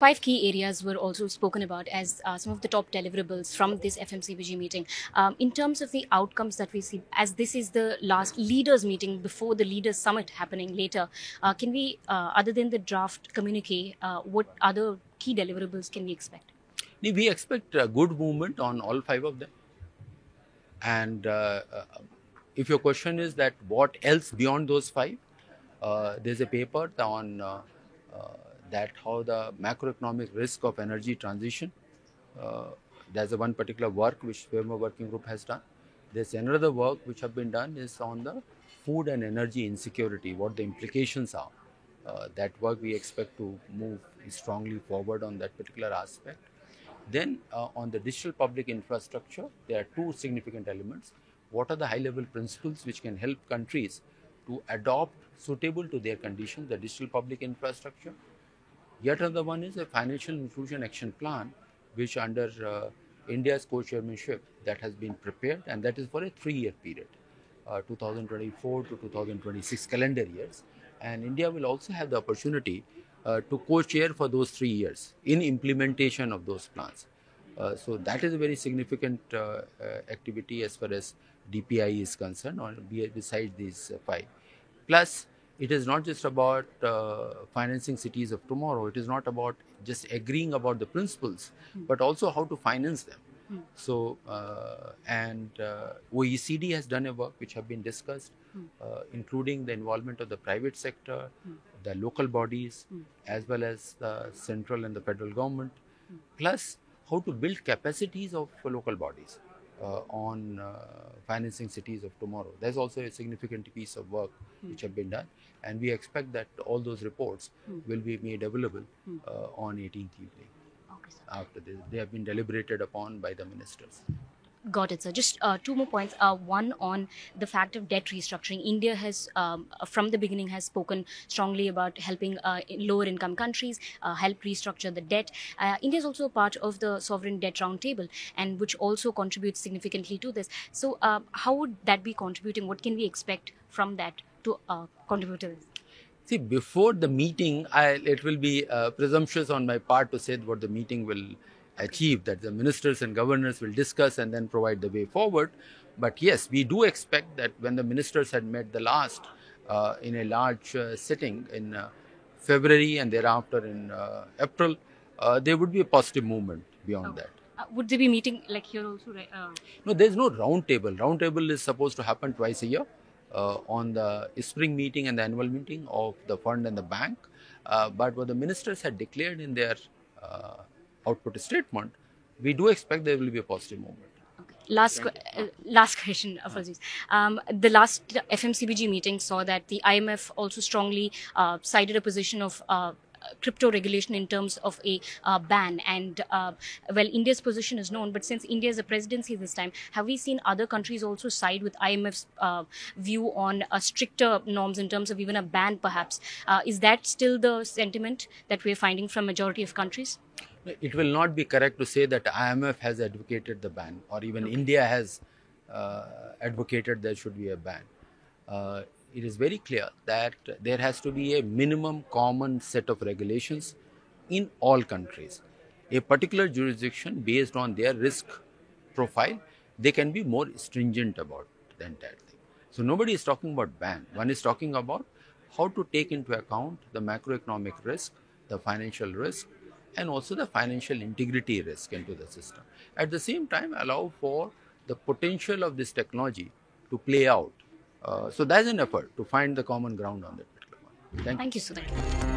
Five key areas were also spoken about as some of the top deliverables from this FMCBG meeting. In terms of the outcomes that we see, as this is the last leaders meeting before the leaders summit happening later, can we, other than the draft communique, what other key deliverables can we expect? We expect a good movement on all five of them. And if your question is that what else beyond those five, there's a paper on that how the macroeconomic risk of energy transition. Uh, there's a one particular work which FEMA working group has done. There's another work which have been done is on the food and energy insecurity, what the implications are. That work we expect to move strongly forward on that particular aspect. Then on the digital public infrastructure, there are two significant elements. What are the high-level principles which can help countries to adopt suitable to their conditions, the digital public infrastructure? Yet another one is a financial inclusion action plan, which under India's co-chairmanship that has been prepared, and that is for a 3-year period, 2024 to 2026 calendar years. And India will also have the opportunity to co-chair for those 3 years in implementation of those plans. So that is a very significant activity as far as DPI is concerned, or besides these five. Plus, it is not just about financing cities of tomorrow. It is not about just agreeing about the principles, but also how to finance them. So, OECD has done a work which have been discussed, including the involvement of the private sector, the local bodies, as well as the central and the federal government, plus how to build capacities of local bodies on financing cities of tomorrow. There's also a significant piece of work which have been done, and we expect that all those reports will be made available on 18th evening. Okay, sir. After this, they have been deliberated upon by the ministers. Got it, sir. Just two more points. One on the fact of debt restructuring. India has, from the beginning, has spoken strongly about helping lower income countries help restructure the debt. India is also a part of the sovereign debt roundtable, and which also contributes significantly to this. So, how would that be contributing? What can we expect from that to contribute to this? See, before the meeting, it will be presumptuous on my part to say what the meeting will achieve, that the ministers and governors will discuss and then provide the way forward. But yes, we do expect that when the ministers had met the last in a large sitting in February and thereafter in April, there would be a positive movement beyond that. Would they be meeting like here also? Right? No, there is no round table. Round table is supposed to happen twice a year on the spring meeting and the annual meeting of the fund and the bank. But what the ministers had declared in their output statement, we do expect there will be a positive movement. Last question, apologies. The last FMCBG meeting saw that the IMF also strongly cited a position of crypto regulation in terms of a ban. And well, India's position is known, but since India is a presidency this time, have we seen other countries also side with IMF's view on stricter norms in terms of even a ban, perhaps? Is that still the sentiment that we're finding from majority of countries? It will not be correct to say that IMF has advocated the ban, or even India has advocated there should be a ban. It is very clear that there has to be a minimum common set of regulations in all countries. A particular jurisdiction, based on their risk profile, they can be more stringent about the entire thing. So nobody is talking about ban. One is talking about how to take into account the macroeconomic risk, the financial risk, and also the financial integrity risk into the system. At the same time, allow for the potential of this technology to play out. So that's an effort to find the common ground on that particular one. Thank you. Thank you, Sudhir.